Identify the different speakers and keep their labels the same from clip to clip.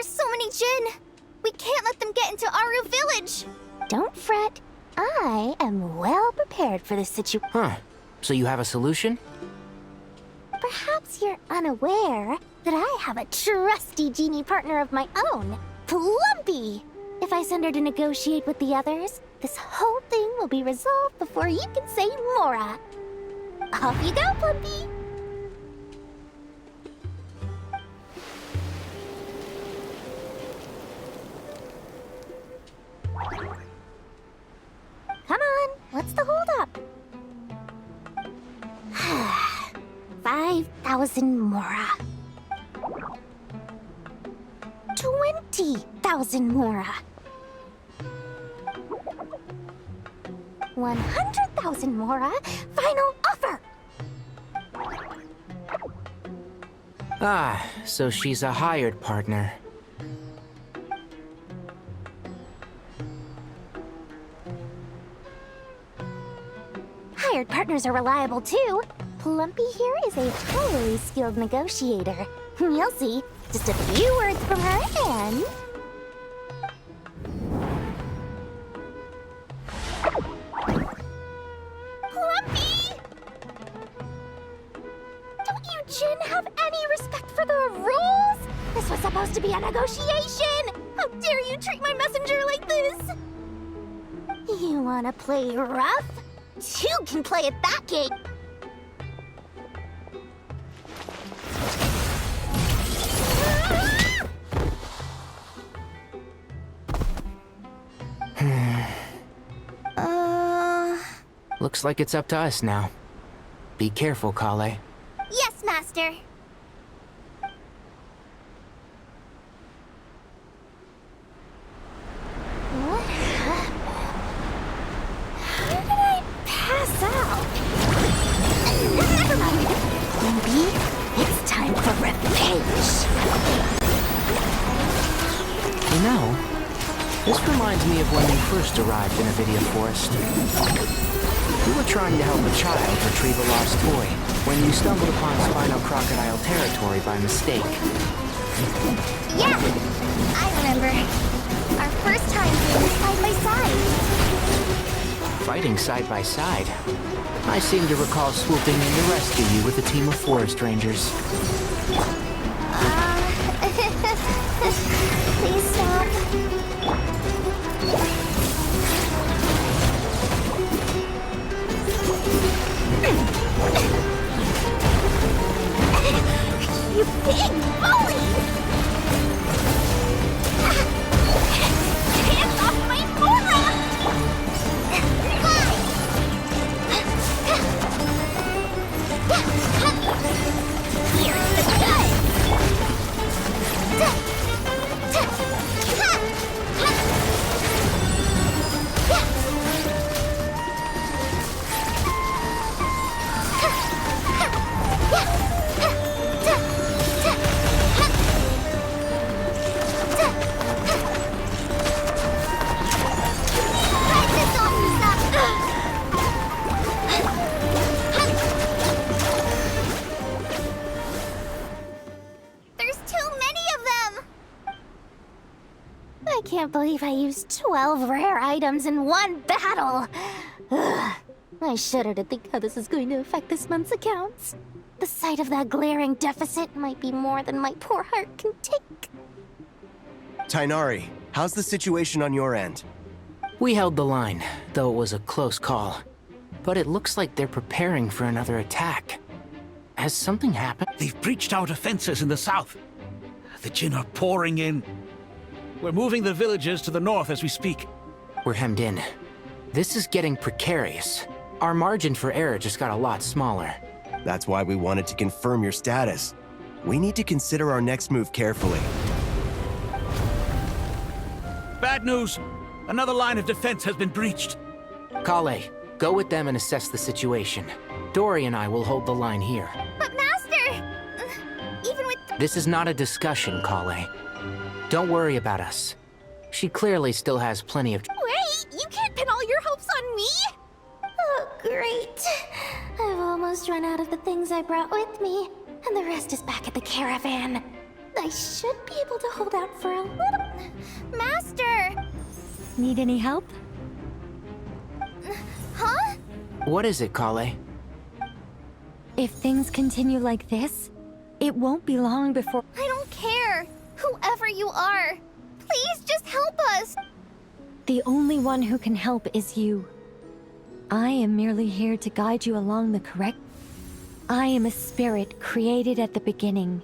Speaker 1: There's so many Jin! We can't let them get into Aru village!
Speaker 2: Don't fret. I am well prepared for this situation.
Speaker 3: Huh. So you have a solution?
Speaker 2: Perhaps you're unaware that I have a trusty genie partner of my own, Plumpy. If I send her to negotiate with the others, this whole thing will be resolved before you can say Mora. Off you go, Plumpy. Come on, what's the holdup? 5,000 Mora. 20,000 Mora. 100,000 Mora. Final offer.
Speaker 3: Ah, so she's a hired partner.
Speaker 2: Hired partners are reliable too. Plumpy here is a highly skilled negotiator. You'll see. Just a few words from her and...
Speaker 1: Plumpy!
Speaker 2: Don't you Jin have any respect for the rules? This was supposed to be a negotiation! How dare you treat my messenger like this? You wanna play rough? Two can play at that game!
Speaker 3: Looks like it's up to us now. Be careful, Kale.
Speaker 1: Yes, Master.
Speaker 2: What happened? How did I pass out? Never mind. Maybe it's time for revenge.
Speaker 3: You know, this reminds me of when we first arrived in Avidia Forest. We were trying to help a child retrieve a lost toy when you stumbled upon Spino Crocodile territory by mistake.
Speaker 1: Yeah, I remember. Our first time being side by side.
Speaker 3: Fighting side by side. I seem to recall swooping in to rescue you with a team of forest rangers.
Speaker 1: Please stop.
Speaker 2: You big bully!
Speaker 1: Hands off my Mora! Fly! Here's the gun! There's too many of them!
Speaker 2: I can't believe I used 12 rare items in one battle. Ugh. I shudder to think how this is going to affect this month's accounts. The sight of that glaring deficit might be more than my poor heart can take.
Speaker 4: Tainari, how's the situation on your end?
Speaker 3: We held the line, though it was a close call. But it looks like they're preparing for another attack. Has something happened?
Speaker 5: They've breached our defenses in the south. The Jin are pouring in. We're moving the villagers to the north as we speak.
Speaker 3: We're hemmed in. This is getting precarious. Our margin for error just got a lot smaller.
Speaker 4: That's why we wanted to confirm your status. We need to consider our next move carefully.
Speaker 5: Bad news! Another line of defense has been breached.
Speaker 3: Kale, go with them and assess the situation. Dory and I will hold the line here.
Speaker 1: But Master! Even with...
Speaker 3: This is not a discussion, Kale. Don't worry about us. She clearly still has plenty of...
Speaker 1: Wait! You can't pin all your hopes on me!
Speaker 2: Oh, great. I've almost run out of the things I brought with me, and the rest is back at the caravan. I should be able to hold out for a little...
Speaker 1: Master!
Speaker 2: Need any help?
Speaker 1: Huh?
Speaker 3: What is it, Kale?
Speaker 2: If things continue like this, it won't be long before...
Speaker 1: I don't care. Whoever you are. Please just help us.
Speaker 2: The only one who can help is you. I am merely here to guide you along the correct... I am a spirit created at the beginning.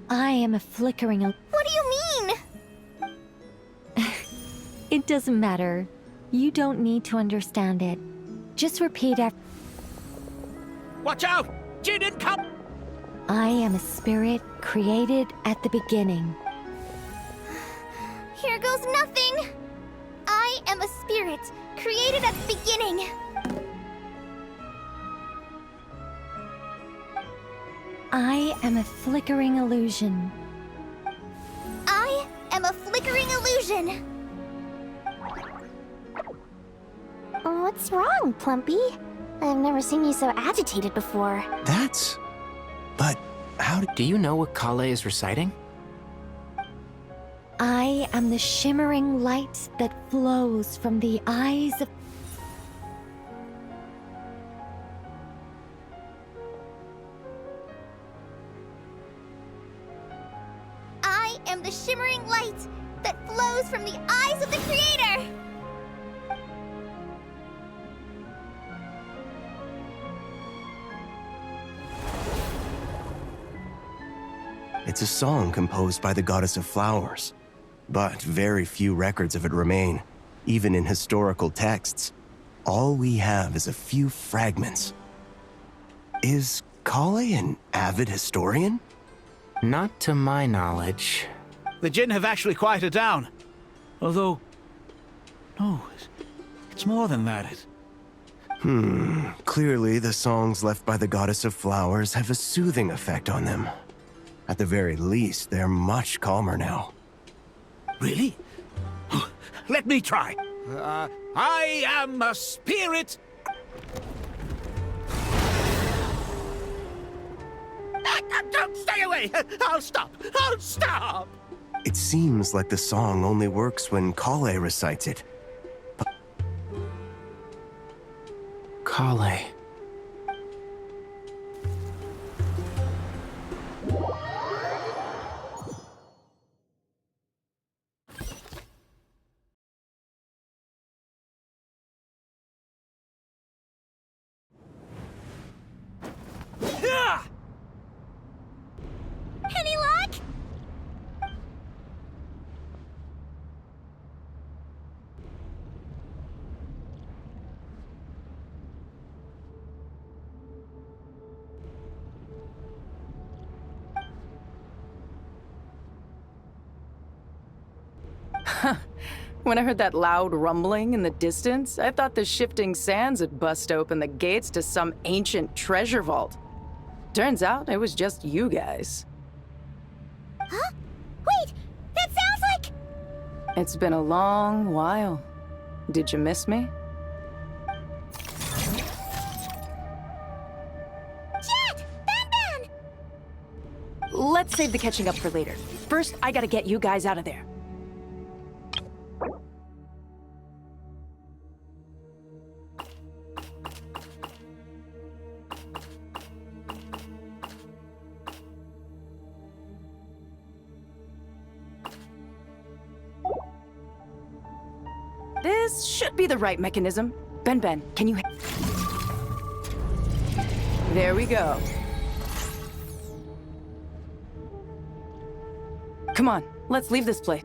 Speaker 2: I am a flickering...
Speaker 1: What do you mean?
Speaker 2: It doesn't matter. You don't need to understand it. Just repeat after...
Speaker 5: Watch out! Jin income!
Speaker 2: I am a spirit created at the beginning.
Speaker 1: Here goes nothing. I am a spirit created at the beginning.
Speaker 2: I am a flickering illusion.
Speaker 1: I am a flickering illusion.
Speaker 2: What's wrong, Plumpy? I've never seen you so agitated before.
Speaker 4: That's... But how did...
Speaker 3: Do you know what Kale is reciting?
Speaker 2: I am the shimmering light that flows from the eyes of...
Speaker 1: I am the shimmering light that flows from the eyes of the Creator.
Speaker 4: It's a song composed by the goddess of flowers, but very few records of it remain, even in historical texts. All we have is a few fragments. Is Kale an avid historian?
Speaker 3: Not to my knowledge.
Speaker 5: The Jin have actually quieted down. Although... No, it's more than that.
Speaker 4: Clearly, the songs left by the goddess of flowers have a soothing effect on them. At the very least, they're much calmer now.
Speaker 5: Really? Let me try. I am a spirit... Don't stay away! I'll stop! I'll stop!
Speaker 4: It seems like the song only works when Kale recites it.
Speaker 3: Kale.
Speaker 1: Any luck?
Speaker 6: When I heard that loud rumbling in the distance, I thought the shifting sands had bust open the gates to some ancient treasure vault. Turns out it was just you guys.
Speaker 1: Huh? Wait, that sounds like...
Speaker 6: It's been a long while. Did you miss me?
Speaker 1: Jet! Ban!
Speaker 6: Let's save the catching up for later. First, I gotta get you guys out of there. This should be the right mechanism. Ben, can you... There we go. Come on, let's leave this place.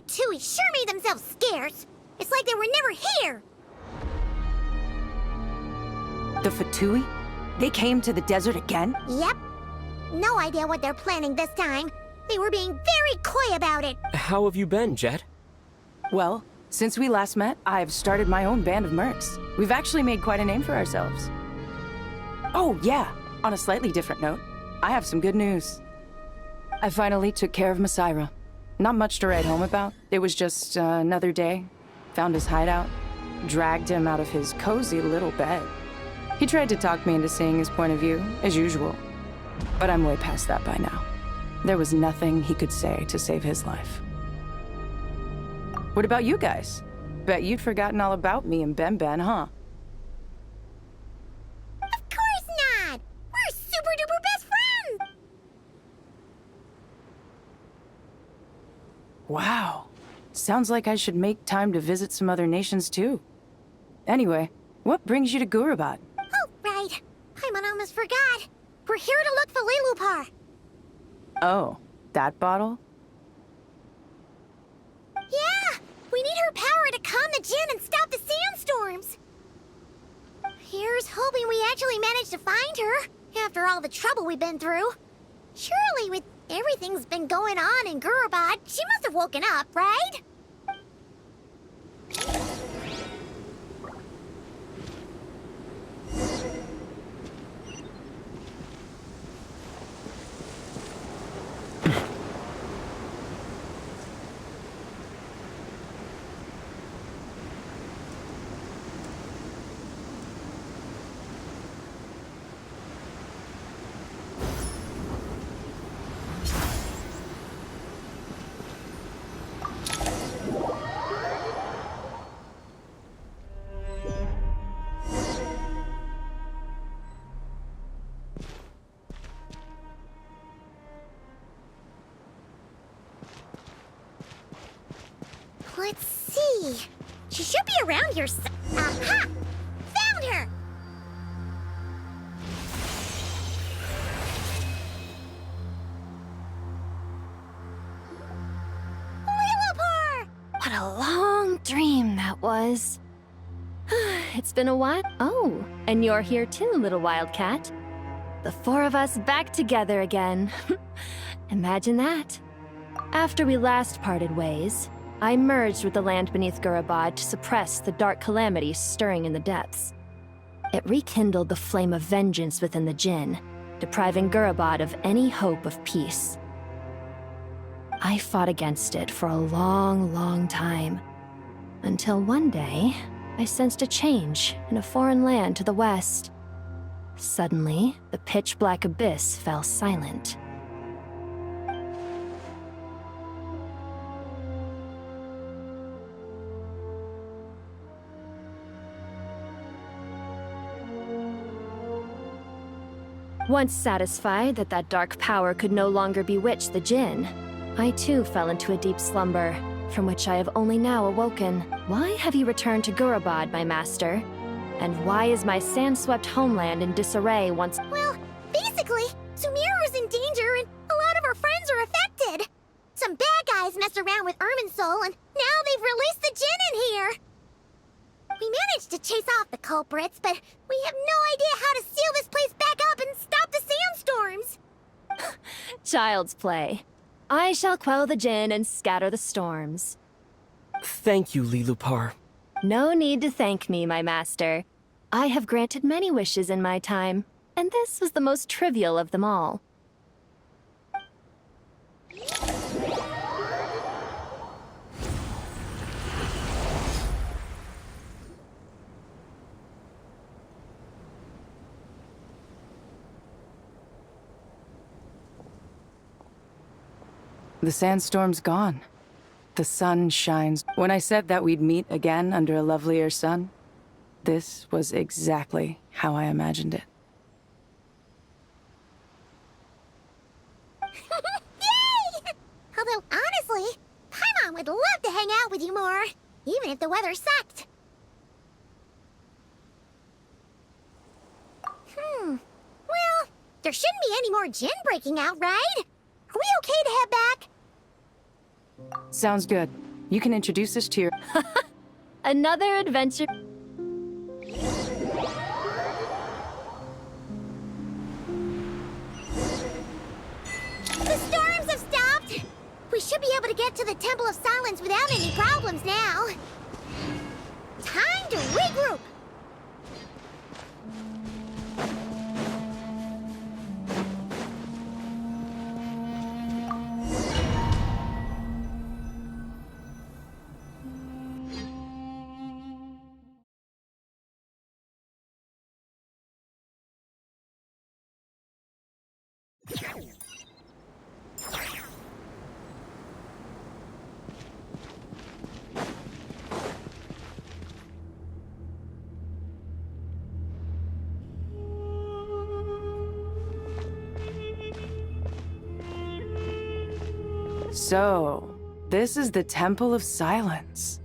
Speaker 1: Fatui sure made themselves scarce. It's like they were never here.
Speaker 6: The Fatui? They came to the desert again?
Speaker 1: Yep. No idea what they're planning this time. They were being very coy about it.
Speaker 7: How have you been, Jet?
Speaker 6: Well, since we last met, I've started my own band of mercs. We've actually made quite a name for ourselves. Oh, yeah. On a slightly different note, I have some good news. I finally took care of Masaira. Not much to write home about. It was just another day. Found his hideout. Dragged him out of his cozy little bed. He tried to talk me into seeing his point of view, as usual. But I'm way past that by now. There was nothing he could say to save his life. What about you guys? Bet you'd forgotten all about me and Ben, huh?
Speaker 1: Of course not! We're super duper best friends!
Speaker 6: Wow. Sounds like I should make time to visit some other nations too. Anyway, what brings you to Gurabad?
Speaker 1: Oh, right. I almost forgot. We're here to look for Lilupar.
Speaker 6: Oh, that bottle?
Speaker 1: Yeah! We need her power to calm the Jinn and stop the sandstorms. Here's hoping we actually manage to find her, after all the trouble we've been through. Surely, with everything's been going on in Gurabad, she must have woken up, right? Let's see. She should be around here. Aha! Found her! Lilupar!
Speaker 2: What a long dream that was. It's been a while. Oh, and you're here too, little wildcat. The four of us back together again. Imagine that. After we last parted ways, I merged with the land beneath Gurabad to suppress the dark calamity stirring in the depths. It rekindled the flame of vengeance within the Jinn, depriving Gurabad of any hope of peace. I fought against it for a long, long time, until one day, I sensed a change in a foreign land to the west. Suddenly, the pitch-black abyss fell silent. Once satisfied that that dark power could no longer bewitch the Jinn, I too fell into a deep slumber, from which I have only now awoken. Why have you returned to Gurabad, my master? And why is my sand-swept homeland in disarray once—
Speaker 1: Well, basically, Sumeru's in danger and a lot of our friends are affected. Some bad guys messed around with Irminsul and now they've released the Jinn in here. We managed to chase off the culprits, but we have no idea how to seal this place back up and stop the sandstorms.
Speaker 2: Child's play. I shall quell the Jinn and scatter the storms.
Speaker 7: Thank you, Lilupar.
Speaker 2: No need to thank me, my master. I have granted many wishes in my time, and this was the most trivial of them all.
Speaker 6: The sandstorm's gone. The sun shines. When I said that we'd meet again under a lovelier sun, this was exactly how I imagined it.
Speaker 1: Yay! Although, honestly, Paimon would love to hang out with you more, even if the weather sucked. Well, there shouldn't be any more Jinn breaking out, right? Are we okay to head back?
Speaker 6: Sounds good. You can introduce us to your...
Speaker 2: Another adventure.
Speaker 1: The storms have stopped! We should be able to get to the Temple of Silence without any problems now. Time to regroup!
Speaker 6: So, this is the Temple of Silence.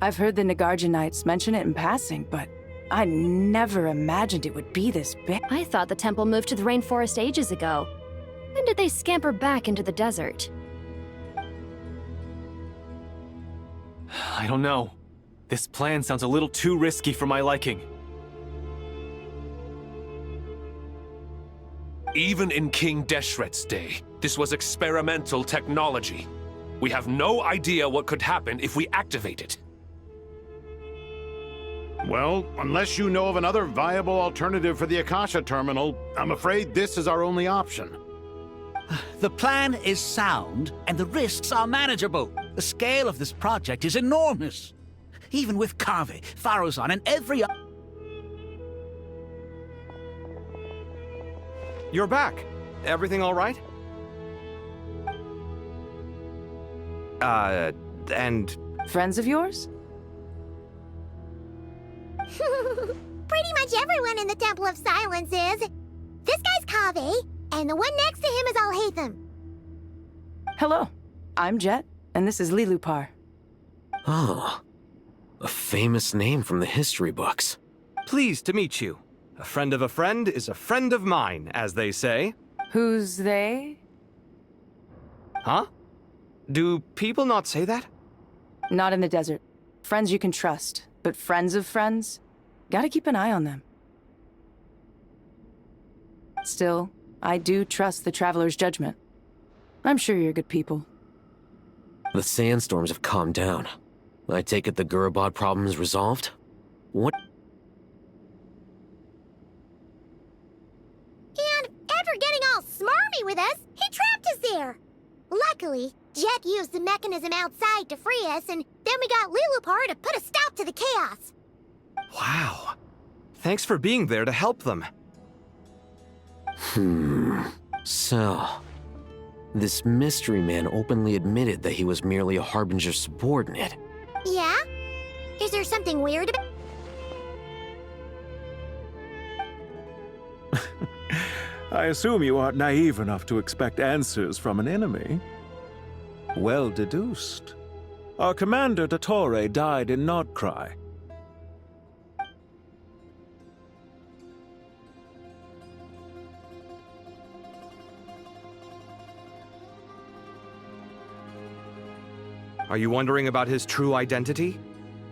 Speaker 6: I've heard the Nagarjanites mention it in passing, but I never imagined it would be this big.
Speaker 2: I thought the temple moved to the rainforest ages ago. When did they scamper back into the desert?
Speaker 7: I don't know. This plan sounds a little too risky for my liking.
Speaker 8: Even in King Deshret's day, this was experimental technology. We have no idea what could happen if we activate it.
Speaker 9: Well, unless you know of another viable alternative for the Akasha terminal, I'm afraid this is our only option.
Speaker 5: The plan is sound, and the risks are manageable. The scale of this project is enormous. Even with Kave, Faruzan, and every other...
Speaker 7: You're back. Everything all right? And...
Speaker 6: Friends of yours?
Speaker 1: Pretty much everyone in the Temple of Silence is. This guy's Kave, and the one next to him is Alhaitham.
Speaker 6: Hello, I'm Jet, and this is Lilupar.
Speaker 10: Oh, a famous name from the history books.
Speaker 7: Pleased to meet you. A friend of a friend is a friend of mine, as they say.
Speaker 6: Who's they?
Speaker 7: Huh? Do people not say that?
Speaker 6: Not in the desert. Friends you can trust, but friends of friends? Gotta keep an eye on them. Still, I do trust the Traveler's judgment. I'm sure you're good people.
Speaker 10: The sandstorms have calmed down. I take it the Gurabad problem is resolved? What?
Speaker 1: And after getting all smarmy with us, he trapped us there. Luckily, Jet used the mechanism outside to free us, and then we got Lilupar to put a stop to the chaos.
Speaker 7: Wow. Thanks for being there to help them.
Speaker 10: So... this mystery man openly admitted that he was merely a Harbinger subordinate.
Speaker 1: Yeah? Is there something weird about...
Speaker 11: I assume you aren't naive enough to expect answers from an enemy. Well deduced. Our commander, Dottore, died in Nordcry.
Speaker 7: Are you wondering about his true identity?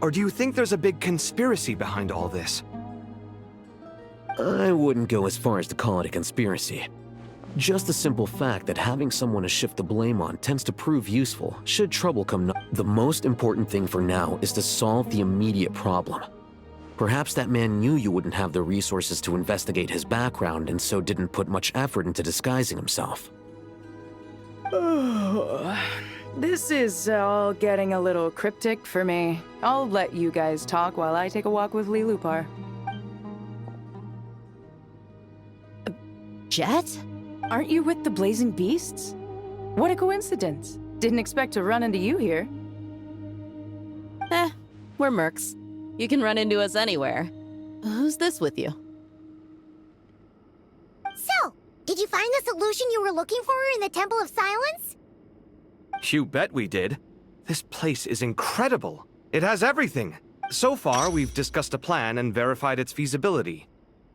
Speaker 7: Or do you think there's a big conspiracy behind all this?
Speaker 10: I wouldn't go as far as to call it a conspiracy. Just the simple fact that having someone to shift the blame on tends to prove useful should trouble come. The most important thing for now is to solve the immediate problem. Perhaps that man knew you wouldn't have the resources to investigate his background and so didn't put much effort into disguising himself.
Speaker 6: This is all getting a little cryptic for me. I'll let you guys talk while I take a walk with Lilupar.
Speaker 12: Jet?
Speaker 6: Aren't you with the Blazing Beasts? What a coincidence. Didn't expect to run into you here.
Speaker 12: We're mercs. You can run into us anywhere. Who's this with you?
Speaker 1: So, did you find the solution you were looking for in the Temple of Silence?
Speaker 7: You bet we did. This place is incredible. It has everything. So far, we've discussed a plan and verified its feasibility.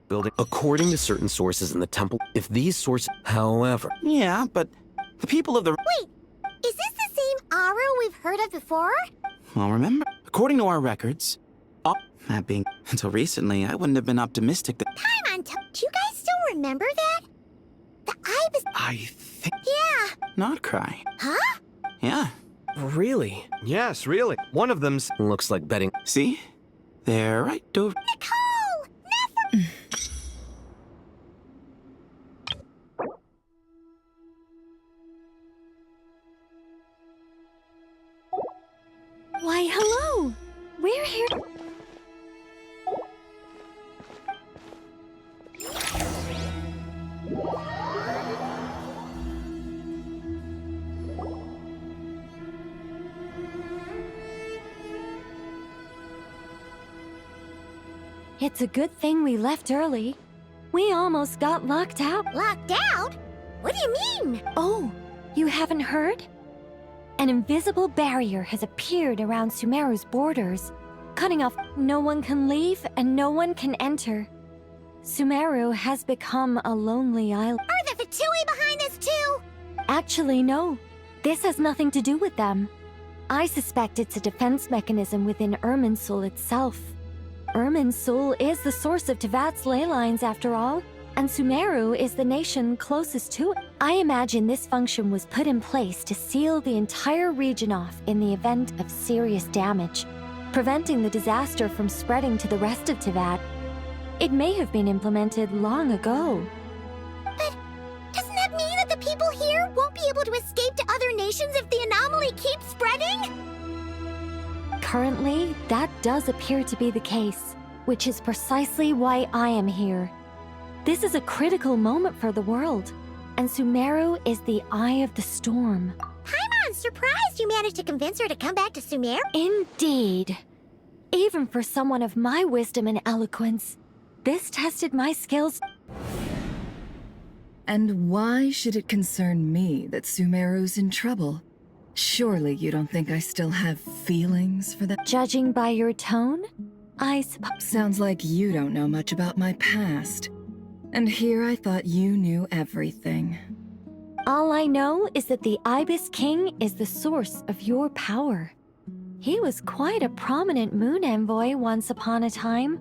Speaker 7: Building...
Speaker 10: According to certain sources in the temple, if these sources... However...
Speaker 3: Yeah, but the people of the...
Speaker 1: Wait, is this the same Aru we've heard of before?
Speaker 13: Well, remember, according to our records, that being until recently, I wount have been optimistic that.
Speaker 1: Time on do you guys still remember that? The ibis.
Speaker 13: I think.
Speaker 1: Yeah.
Speaker 13: Not cry.
Speaker 1: Huh?
Speaker 13: Yeah.
Speaker 10: Really?
Speaker 7: Yes, really. One of them's.
Speaker 10: Looks like betting.
Speaker 13: See? They're right over.
Speaker 1: Nicole! Never.
Speaker 2: Why, hello! We're here. It's a good thing we left early. We almost got locked out.
Speaker 1: Locked out? What do you mean?
Speaker 2: Oh, you haven't heard? An invisible barrier has appeared around Sumeru's borders, cutting off no one can leave and no one can enter. Sumeru has become a lonely island.
Speaker 1: Are the Fatui behind this too?
Speaker 2: Actually, no. This has nothing to do with them. I suspect it's a defense mechanism within Irminsul itself. Irminsul is the source of Tevat's ley lines, after all, and Sumeru is the nation closest to it. I imagine this function was put in place to seal the entire region off in the event of serious damage, preventing the disaster from spreading to the rest of Tevat. It may have been implemented long ago.
Speaker 1: But doesn't that mean that the people here won't be able to escape to other nations if the anomaly keeps spreading?
Speaker 2: Currently, that does appear to be the case, which is precisely why I am here. This is a critical moment for the world, and Sumeru is the eye of the storm.
Speaker 1: Paimon's surprised you managed to convince her to come back to Sumeru.
Speaker 2: Indeed. Even for someone of my wisdom and eloquence, this tested my skills.
Speaker 14: And why should it concern me that Sumeru's in trouble? Surely you don't think I still have feelings for them?
Speaker 2: Judging by your tone, I suppose.
Speaker 14: Sounds like you don't know much about my past. And here I thought you knew everything.
Speaker 2: All I know is that the Ibis King is the source of your power. He was quite a prominent moon envoy once upon a time,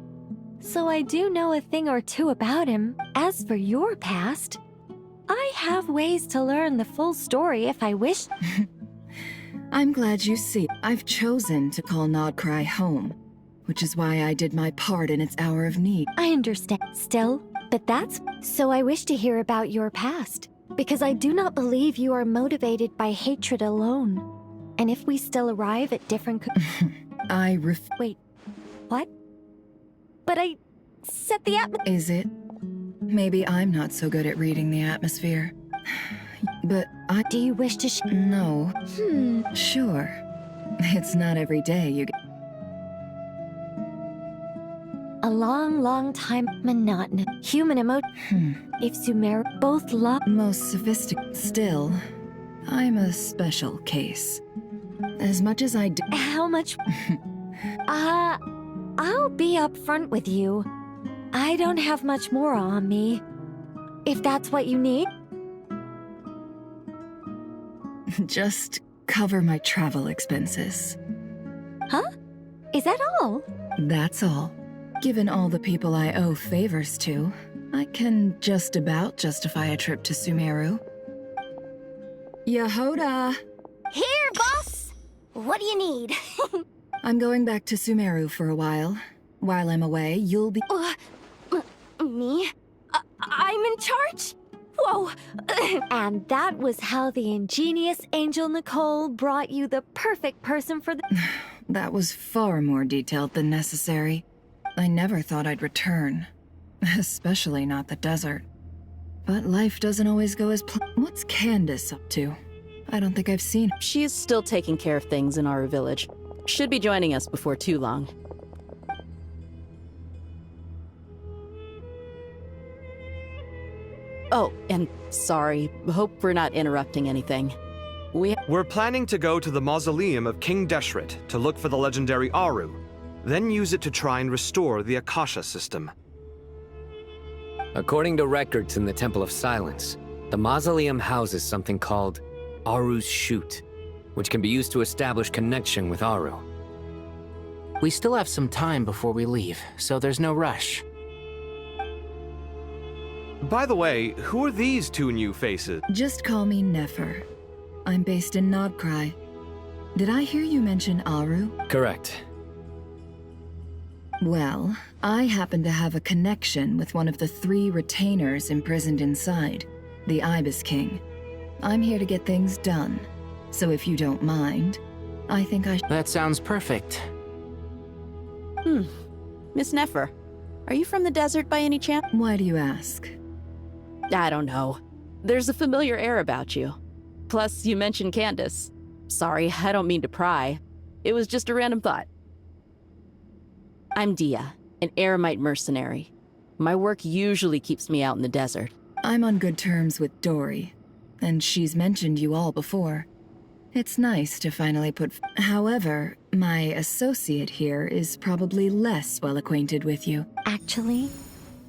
Speaker 2: so I do know a thing or two about him. As for your past, I have ways to learn the full story if I wish.
Speaker 14: I'm glad you see. I've chosen to call Nodcry home, which is why I did my part in its hour of need.
Speaker 2: I understand. Still, but that's... So I wish to hear about your past, because I do not believe you are motivated by hatred alone. And if we still arrive at different... Wait, what? But I set the atmosphere...
Speaker 14: Is it? Maybe I'm not so good at reading the atmosphere. But I...
Speaker 2: Do you wish to
Speaker 14: No. Sure. It's not every day you get...
Speaker 2: A long, long time monotonous. Human If Sumeru both love...
Speaker 14: Most sophisticated. Still, I'm a special case. As much as I do...
Speaker 2: How much... I'll be upfront with you. I don't have much more on me. If that's what you need.
Speaker 14: Just cover my travel expenses.
Speaker 2: Huh? Is that all?
Speaker 14: That's all. Given all the people I owe favors to, I can just about justify a trip to Sumeru. Yehoda!
Speaker 1: Here, boss! What do you need?
Speaker 14: I'm going back to Sumeru for a while. While I'm away, you'll be...
Speaker 2: Me? I'm in charge? Whoa! And that was how the ingenious Angel Nicole brought you the perfect person for the...
Speaker 14: That was far more detailed than necessary. I never thought I'd return. Especially not the desert. But life doesn't always go as planned. What's Candace up to? I don't think I've seen her.
Speaker 12: She is still taking care of things in our village. Should be joining us before too long. Oh, and sorry. Hope we're not interrupting anything.
Speaker 7: We're planning to go to the mausoleum of King Deshret to look for the legendary Aru, then use it to try and restore the Akasha system.
Speaker 3: According to records in the Temple of Silence, the mausoleum houses something called Aru's Chute.
Speaker 10: which can be used to establish connection with Aru.
Speaker 3: We still have some time before we leave, so there's no rush.
Speaker 7: By the way, who are these two new faces?
Speaker 14: Just call me Nefer. I'm based in Nodcry. Did I hear you mention Aru?
Speaker 10: Correct.
Speaker 14: Well, I happen to have a connection with one of the 3 retainers imprisoned inside, the Ibis King. I'm here to get things done, so if you don't mind, I think I
Speaker 3: That sounds perfect.
Speaker 12: Miss Nefer, are you from the desert by any chance?
Speaker 14: Why do you ask?
Speaker 12: I don't know. There's a familiar air about you. Plus, you mentioned Candace. Sorry, I don't mean to pry. It was just a random thought. I'm Dia, an eremite mercenary. My work usually keeps me out in the desert.
Speaker 14: I'm on good terms with Dory, and she's mentioned you all before. It's nice to finally put... However, my associate here is probably less well acquainted with you.
Speaker 2: Actually,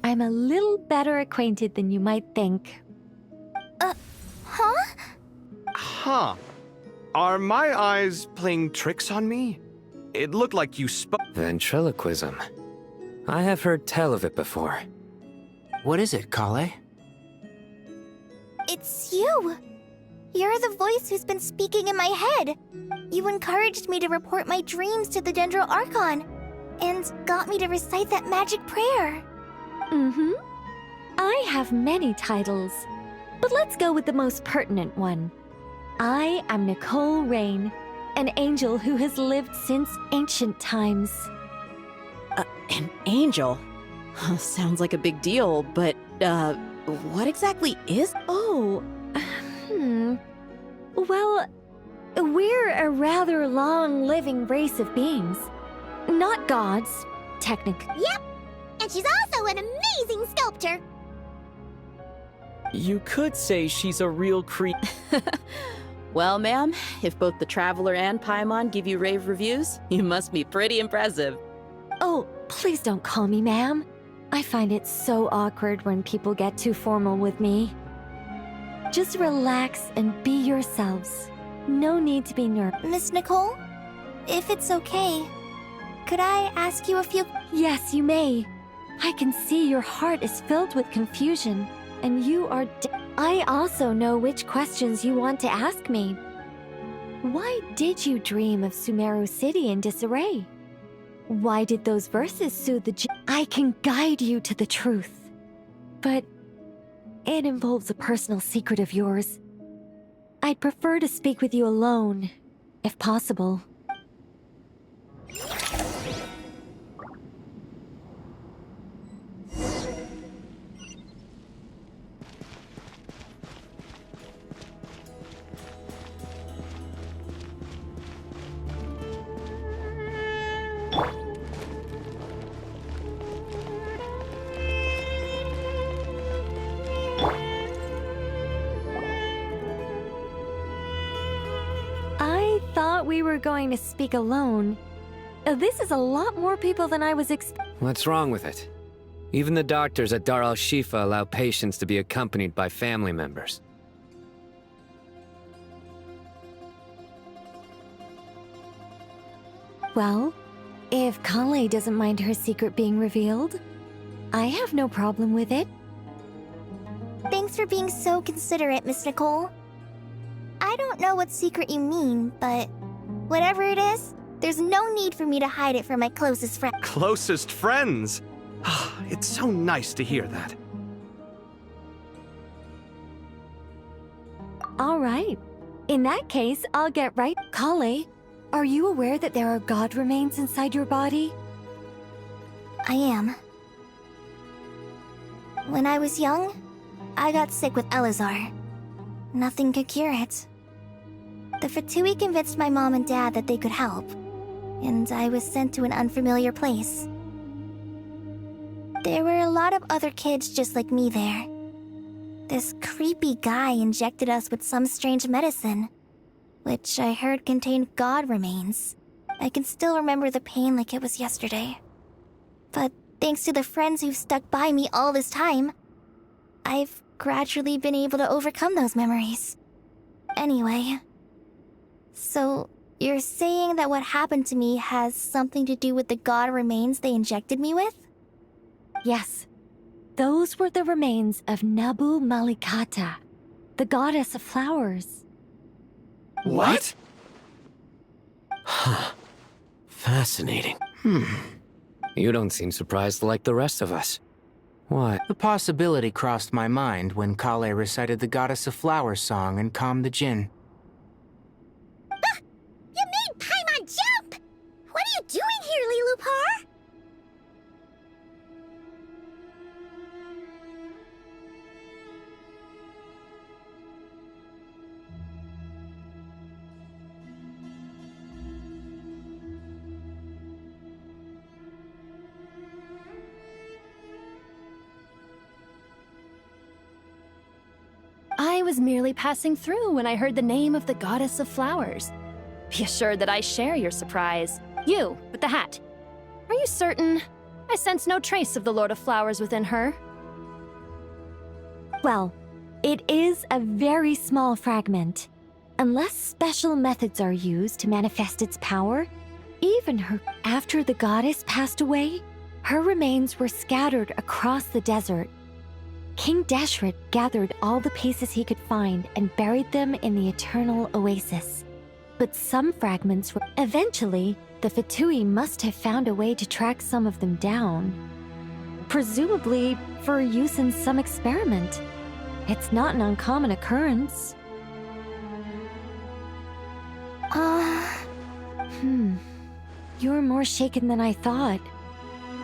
Speaker 2: I'm a little better acquainted than you might think.
Speaker 1: Huh?
Speaker 7: Huh. Are my eyes playing tricks on me? It looked like you spoke.
Speaker 10: Ventriloquism. I have heard tell of it before.
Speaker 3: What is it, Kale?
Speaker 1: It's you! You're the voice who's been speaking in my head. You encouraged me to report my dreams to the Dendro Archon, and got me to recite that magic prayer.
Speaker 2: Mm-hmm. I have many titles, but let's go with the most pertinent one. I am Nicole Rain, an angel who has lived since ancient times.
Speaker 12: An angel? Sounds like a big deal, but, what exactly is...
Speaker 2: Oh, Well, we're a rather long-living race of beings. Not gods, technically.
Speaker 1: Yep! And she's also an amazing sculptor!
Speaker 15: You could say she's a real
Speaker 12: Well, ma'am, if both the Traveler and Paimon give you rave reviews, you must be pretty impressive.
Speaker 2: Oh, please don't call me ma'am. I find it so awkward when people get too formal with me. Just relax and be yourselves. No need to be nervous.
Speaker 1: Miss Nicole, if it's okay, could I ask you a few...
Speaker 2: Yes, you may. I can see your heart is filled with confusion, and you are... I also know which questions you want to ask me. Why did you dream of Sumeru City in disarray? Why did those verses soothe the... I can guide you to the truth. But it involves a personal secret of yours. I'd prefer to speak with you alone, if possible. I thought we were going to speak alone. This is a lot more people than I was expecting.
Speaker 10: What's wrong with it? Even the doctors at Dar al-Shifa allow patients to be accompanied by family members.
Speaker 2: Well, if Kale doesn't mind her secret being revealed, I have no problem with it.
Speaker 1: Thanks for being so considerate, Miss Nicole. I don't know what secret you mean, but whatever it is, there's no need for me to hide it from my closest friend.
Speaker 7: Closest friends? It's so nice to hear that.
Speaker 2: All right. In that case, I'll get right. Kale, are you aware that there are god remains inside your body?
Speaker 1: I am. When I was young, I got sick with Elazar. Nothing could cure it. The Fatui convinced my mom and dad that they could help, and I was sent to an unfamiliar place. There were a lot of other kids just like me there. This creepy guy injected us with some strange medicine, which I heard contained god remains. I can still remember the pain like it was yesterday. But thanks to the friends who've stuck by me all this time, I've gradually been able to overcome those memories. Anyway,
Speaker 2: So, you're saying that what happened to me has something to do with the god remains they injected me with?
Speaker 16: Yes. Those were the remains of Nabu Malikata, the goddess of flowers.
Speaker 10: What? Huh. Fascinating.
Speaker 3: You don't seem surprised like the rest of us. What? The possibility crossed my mind when Kale recited the Goddess of Flowers song and calmed the djinn.
Speaker 1: You made Paimon jump! What are you doing here, Lilupar?
Speaker 17: I was merely passing through when I heard the name of the Goddess of Flowers. Be assured that I share your surprise. You, with the hat. Are you certain? I sense no trace of the Lord of Flowers within her.
Speaker 16: Well, it is a very small fragment. Unless special methods are used to manifest its power, even her... After the goddess passed away, her remains were scattered across the desert. King Deshret gathered all the pieces he could find and buried them in the Eternal Oasis. But some fragments were... Eventually, the Fatui must have found a way to track some of them down. Presumably for use in some experiment. It's not an uncommon occurrence. You're more shaken than I thought.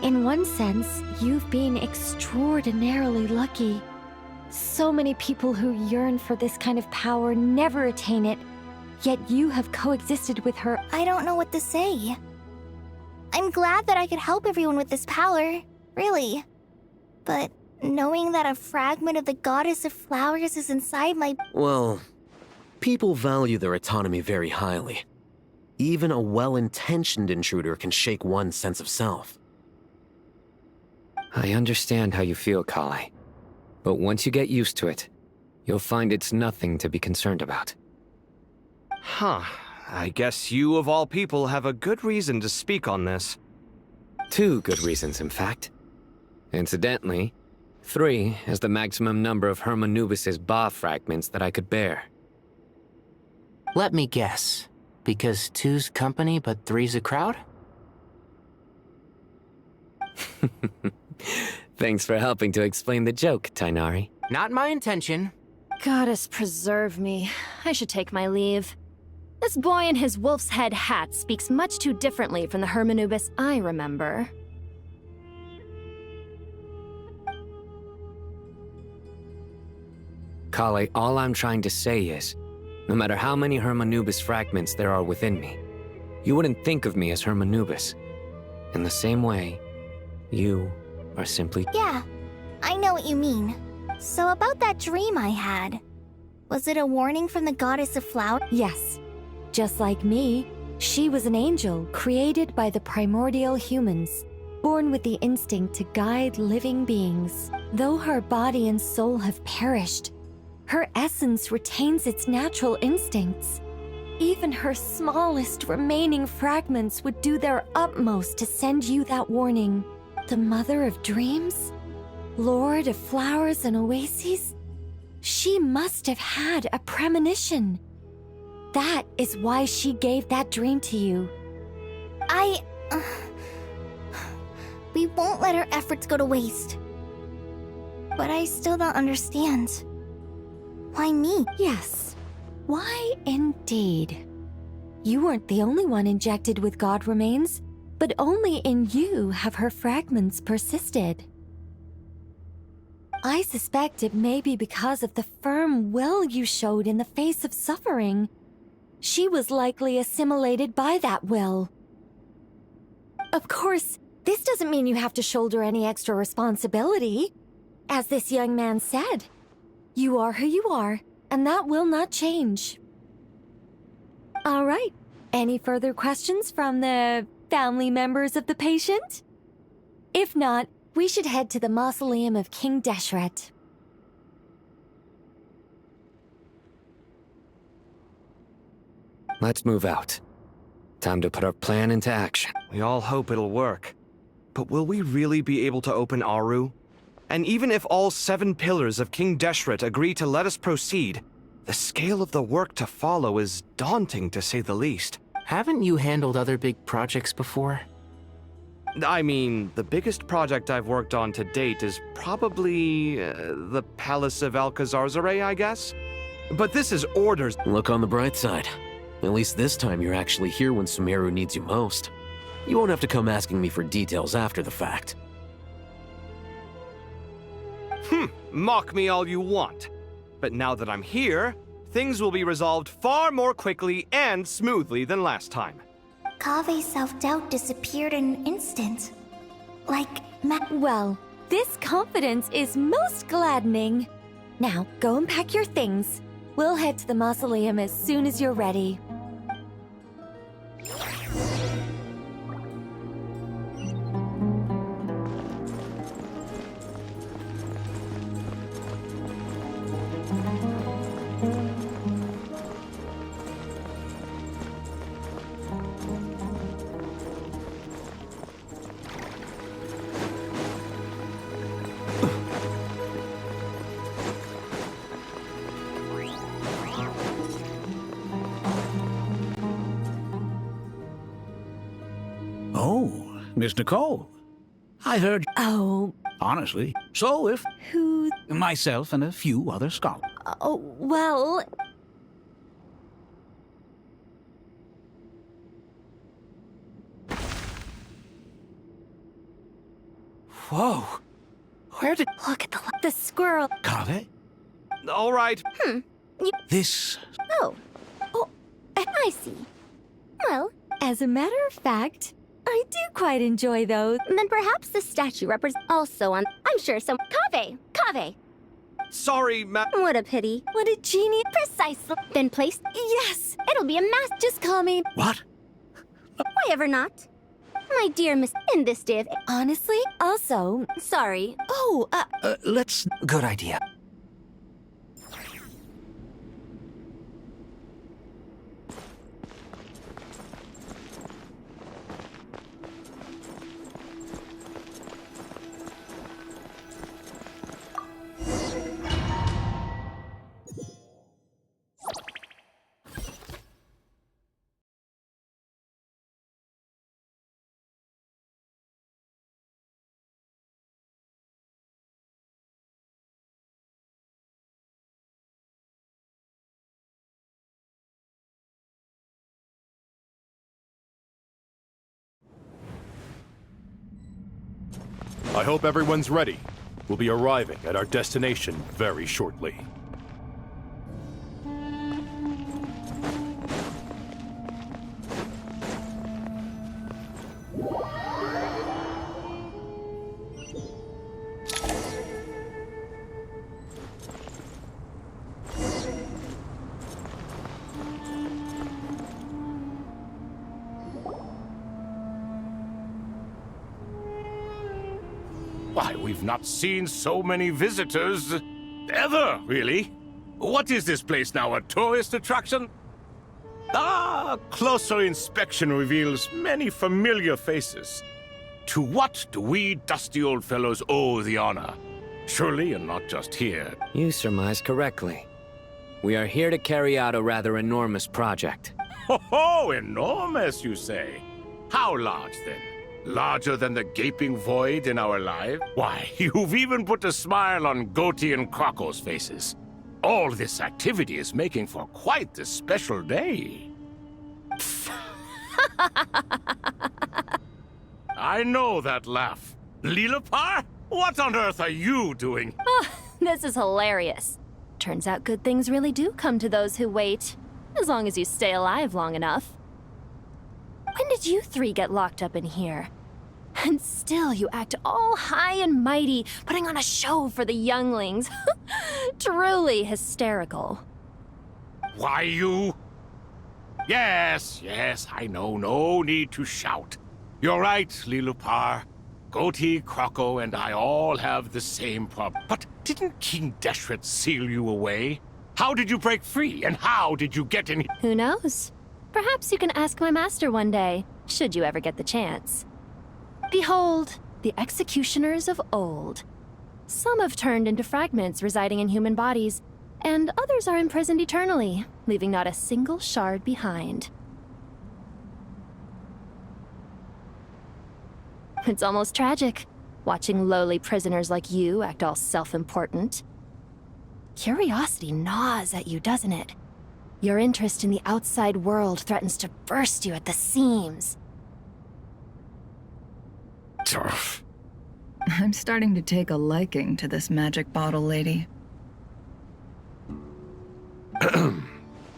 Speaker 16: In one sense, you've been extraordinarily lucky. So many people who yearn for this kind of power never attain it, yet you have coexisted with her.
Speaker 2: I don't know what to say. I'm glad that I could help everyone with this power, really. But knowing that a fragment of the Goddess of Flowers is inside my...
Speaker 10: Well, people value their autonomy very highly. Even a well-intentioned intruder can shake one's sense of self.
Speaker 18: I understand how you feel, Kale. But once you get used to it, you'll find it's nothing to be concerned about.
Speaker 7: Huh. I guess you, of all people, have a good reason to speak on this.
Speaker 18: 2 good reasons, in fact. Incidentally, 3 is the maximum number of Hermanubis's Ba fragments that I could bear.
Speaker 3: Let me guess. Because 2's company, but 3's a crowd?
Speaker 18: Thanks for helping to explain the joke, Tainari.
Speaker 3: Not my intention.
Speaker 17: Goddess preserve me. I should take my leave. This boy in his wolf's head hat speaks much too differently from the Hermanubis I remember.
Speaker 18: Kale, all I'm trying to say is, no matter how many Hermanubis fragments there are within me, you wouldn't think of me as Hermanubis. In the same way, you are simply...
Speaker 2: Yeah, I know what you mean. So about that dream I had, was it a warning from the Goddess of Flowers?
Speaker 16: Yes. Just like me, she was an angel created by the primordial humans, born with the instinct to guide living beings. Though her body and soul have perished, her essence retains its natural instincts. Even her smallest remaining fragments would do their utmost to send you that warning. The Mother of Dreams? Lord of Flowers and Oases? She must have had a premonition. That is why she gave that dream to you.
Speaker 2: We won't let her efforts go to waste. But I still don't understand. Why me?
Speaker 16: Yes. Why indeed? You weren't the only one injected with god remains, but only in you have her fragments persisted. I suspect it may be because of the firm will you showed in the face of suffering. She was likely assimilated by that will. Of course, this doesn't mean you have to shoulder any extra responsibility. As this young man said, you are who you are, and that will not change. All right. Any further questions from the family members of the patient? If not, we should head to the mausoleum of King Deshret.
Speaker 18: Let's move out. Time to put our plan into action.
Speaker 7: We all hope it'll work. But will we really be able to open Aru? And even if all 7 pillars of King Deshret agree to let us proceed, the scale of the work to follow is daunting to say the least.
Speaker 3: Haven't you handled other big projects before?
Speaker 7: I mean, the biggest project I've worked on to date is probably the Palace of Alcazarzaray, I guess? But this is orders.
Speaker 10: Look on the bright side. At least this time you're actually here when Sumeru needs you most. You won't have to come asking me for details after the fact.
Speaker 7: Mock me all you want. But now that I'm here, things will be resolved far more quickly and smoothly than last time.
Speaker 2: Kave's self-doubt disappeared in an instant. Like,
Speaker 16: Well, this confidence is most gladdening. Now, go and pack your things. We'll head to the mausoleum as soon as you're ready.
Speaker 5: Oh, Miss Nicole. I heard...
Speaker 16: Oh.
Speaker 5: Honestly. So if...
Speaker 16: Who?
Speaker 5: Myself and a few other scholars.
Speaker 16: Oh, well...
Speaker 5: Whoa. Where did...
Speaker 16: Look at the squirrel.
Speaker 5: Kave?
Speaker 7: All right.
Speaker 5: This...
Speaker 16: Oh, I see. Well, as a matter of fact, I do quite enjoy those.
Speaker 1: Then perhaps the statue represents also on. I'm sure some. Kave!
Speaker 7: Sorry,
Speaker 1: What a pity.
Speaker 16: What a genie.
Speaker 1: Precisely. Been placed?
Speaker 16: Yes!
Speaker 1: It'll be a mass.
Speaker 16: Just call me.
Speaker 5: What?
Speaker 1: Why ever not? My dear Miss, in this day of.
Speaker 16: Honestly, also...
Speaker 1: Sorry.
Speaker 16: Oh,
Speaker 5: let's... Good idea.
Speaker 8: I hope everyone's ready. We'll be arriving at our destination very shortly.
Speaker 9: Why, we've not seen so many visitors ever, really. What is this place now, a tourist attraction? Ah, closer inspection reveals many familiar faces. To what do we dusty old fellows owe the honor? Surely, and not just here.
Speaker 18: You surmise correctly. We are here to carry out a rather enormous project.
Speaker 9: Ho, enormous, you say? How large, then? Larger than the gaping void in our lives? Why, you've even put a smile on Goatee and Crocco's faces. All this activity is making for quite the special day. I know that laugh. Lilapar? What on earth are you doing?
Speaker 17: Oh, this is hilarious. Turns out good things really do come to those who wait. As long as you stay alive long enough. When did you three get locked up in here? And still you act all high and mighty, putting on a show for the younglings. Truly hysterical.
Speaker 9: Why, you... Yes, I know. No need to shout. You're right, Lilupar. Goatee, Crocco, and I all have the same problem. But didn't King Deshret seal you away? How did you break free, and how did you get in...
Speaker 17: Who knows? Perhaps you can ask my master one day, should you ever get the chance. Behold, the executioners of old. Some have turned into fragments residing in human bodies, and others are imprisoned eternally, leaving not a single shard behind. It's almost tragic, watching lowly prisoners like you act all self-important. Curiosity gnaws at you, doesn't it? Your interest in the outside world threatens to burst you at the seams.
Speaker 14: I'm starting to take a liking to this magic bottle lady.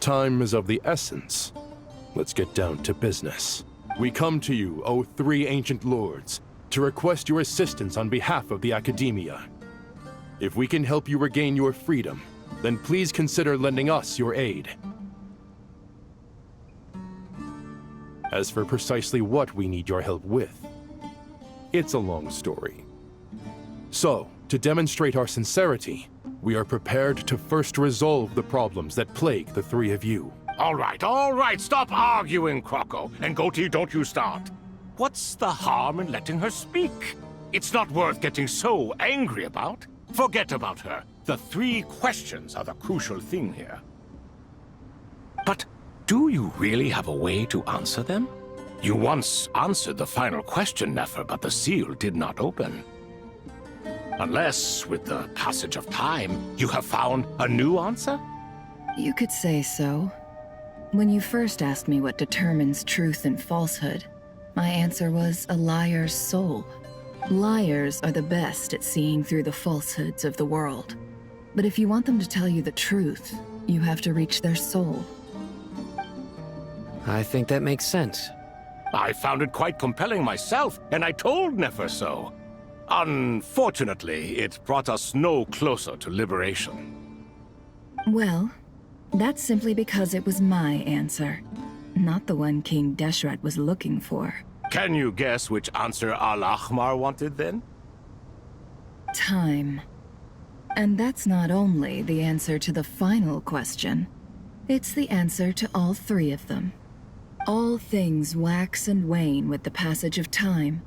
Speaker 19: Time is of the essence. Let's get down to business. We come to you, O three ancient lords, to request your assistance on behalf of the Academia. If we can help you regain your freedom, then please consider lending us your aid. As for precisely what we need your help with, it's a long story. So, to demonstrate our sincerity, we are prepared to first resolve the problems that plague the three of you.
Speaker 9: All right, stop arguing, Croco. And Goatee, don't you start. What's the harm in letting her speak? It's not worth getting so angry about. Forget about her. The three questions are the crucial thing here. But do you really have a way to answer them? You once answered the final question, Nefer, but the seal did not open. Unless, with the passage of time, you have found a new answer?
Speaker 14: You could say so. When you first asked me what determines truth and falsehood, my answer was a liar's soul. Liars are the best at seeing through the falsehoods of the world. But if you want them to tell you the truth, you have to reach their soul.
Speaker 18: I think that makes sense.
Speaker 9: I found it quite compelling myself, and I told Nefer so. Unfortunately, it brought us no closer to liberation.
Speaker 14: Well, that's simply because it was my answer, not the one King Deshret was looking for.
Speaker 9: Can you guess which answer Al-Ahmar wanted then?
Speaker 14: Time. And that's not only the answer to the final question, it's the answer to all three of them. All things wax and wane with the passage of time.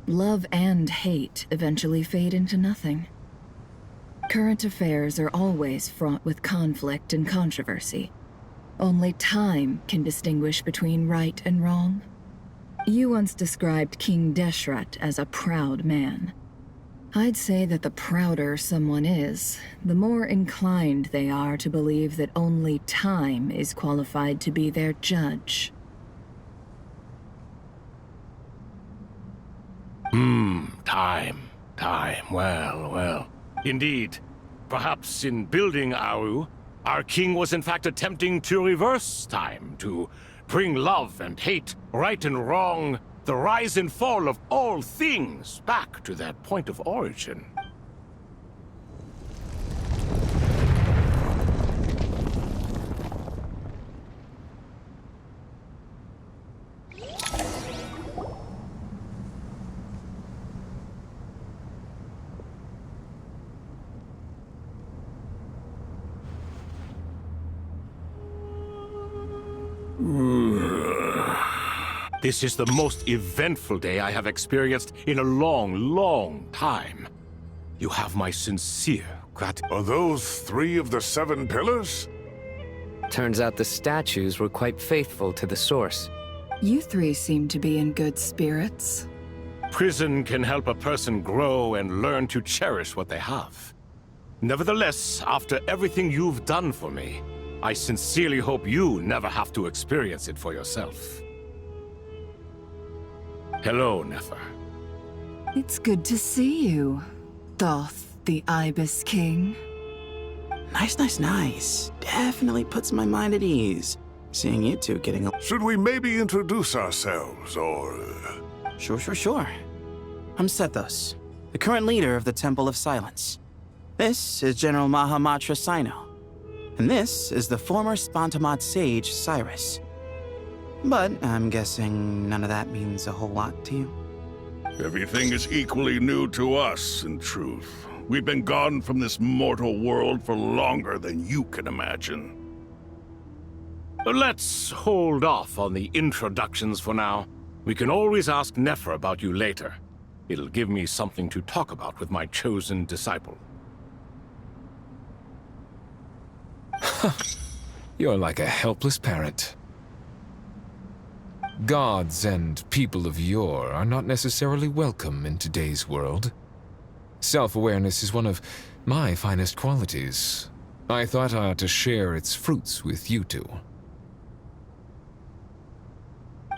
Speaker 14: Love and hate eventually fade into nothing. Current affairs are always fraught with conflict and controversy. Only time can distinguish between right and wrong. You once described King Deshret as a proud man. I'd say that the prouder someone is, the more inclined they are to believe that only time is qualified to be their judge.
Speaker 9: Time. Well. Indeed. Perhaps in building Aru, our king was in fact attempting to reverse time, to bring love and hate, right and wrong, the rise and fall of all things back to their point of origin. This is the most eventful day I have experienced in a long time. You have my sincere gratitude.
Speaker 20: Are those 3 of the 7 pillars?
Speaker 18: Turns out the statues were quite faithful to the source.
Speaker 14: You 3 seem to be in good spirits.
Speaker 9: Prison can help a person grow and learn to cherish what they have. Nevertheless, after everything you've done for me, I sincerely hope you never have to experience it for yourself. Hello, Nefer.
Speaker 14: It's good to see you, Thoth, the Ibis King.
Speaker 13: Nice. Definitely puts my mind at ease. Seeing you two getting a...
Speaker 20: Should we maybe introduce ourselves, or...
Speaker 13: Sure. I'm Sethos, the current leader of the Temple of Silence. This is General Mahamatra Sino. And this is the former Spantamot sage, Cyrus. But I'm guessing none of that means a whole lot to you.
Speaker 20: Everything is equally new to us, in truth. We've been gone from this mortal world for longer than you can imagine.
Speaker 9: Let's hold off on the introductions for now. We can always ask Nefer about you later. It'll give me something to talk about with my chosen disciple.
Speaker 21: You're like a helpless parent. Gods and people of yore are not necessarily welcome in today's world. Self-awareness is one of my finest qualities. I thought I ought to share its fruits with you two.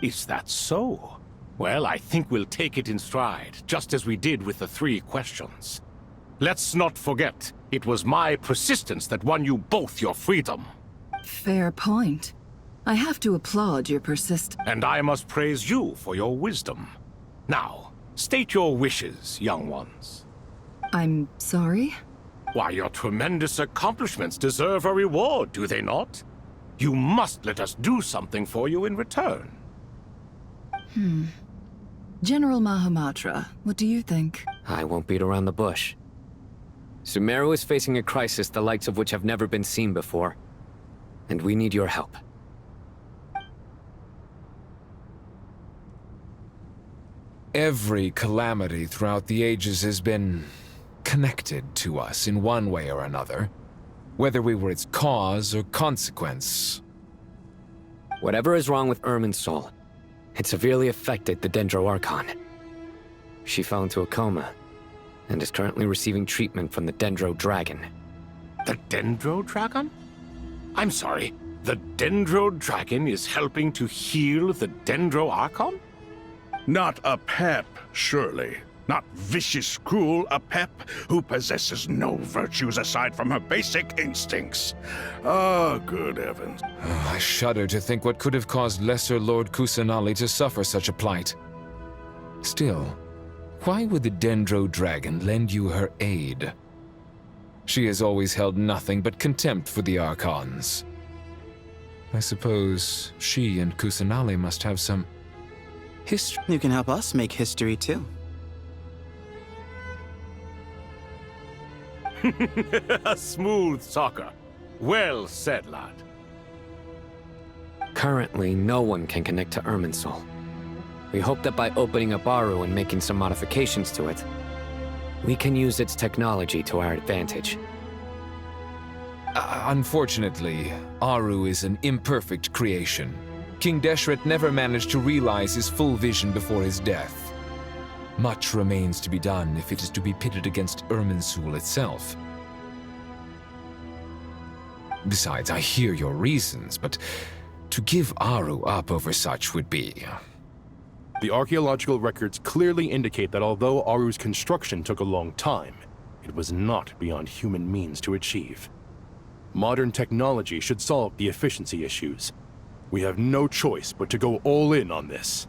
Speaker 9: Is that so? Well, I think we'll take it in stride, just as we did with the 3 questions. Let's not forget, it was my persistence that won you both your freedom.
Speaker 14: Fair point. I have to applaud your persistence.
Speaker 9: And I must praise you for your wisdom. Now, state your wishes, young ones.
Speaker 14: I'm sorry?
Speaker 9: Why, your tremendous accomplishments deserve a reward, do they not? You must let us do something for you in return.
Speaker 14: General Mahamatra, what do you think?
Speaker 18: I won't beat around the bush. Sumeru is facing a crisis the likes of which have never been seen before. And we need your help.
Speaker 21: Every calamity throughout the ages has been connected to us in one way or another, whether we were its cause or consequence.
Speaker 18: Whatever is wrong with Irminsul, it severely affected the Dendro Archon. She fell into a coma, and is currently receiving treatment from the Dendro Dragon.
Speaker 9: The Dendro Dragon? I'm sorry, the Dendro Dragon is helping to heal the Dendro Archon?
Speaker 20: Not a pep, surely. Not vicious, cruel a pep who possesses no virtues aside from her basic instincts. Oh, good heavens.
Speaker 21: I shudder to think what could have caused Lesser Lord Kusanali to suffer such a plight. Still, why would the Dendro Dragon lend you her aid? She has always held nothing but contempt for the Archons. I suppose she and Kusanali must have some history.
Speaker 13: You can help us make history too.
Speaker 9: A smooth talker. Well said, lad.
Speaker 18: Currently, no one can connect to Irminsul. We hope that by opening up Aru and making some modifications to it, we can use its technology to our advantage.
Speaker 21: Unfortunately, Aru is an imperfect creation. King Deshret never managed to realize his full vision before his death. Much remains to be done if it is to be pitted against Irminsul itself. Besides, I hear your reasons, but to give Aru up over such would be...
Speaker 19: The archaeological records clearly indicate that although Aru's construction took a long time, it was not beyond human means to achieve. Modern technology should solve the efficiency issues. We have no choice but to go all in on this.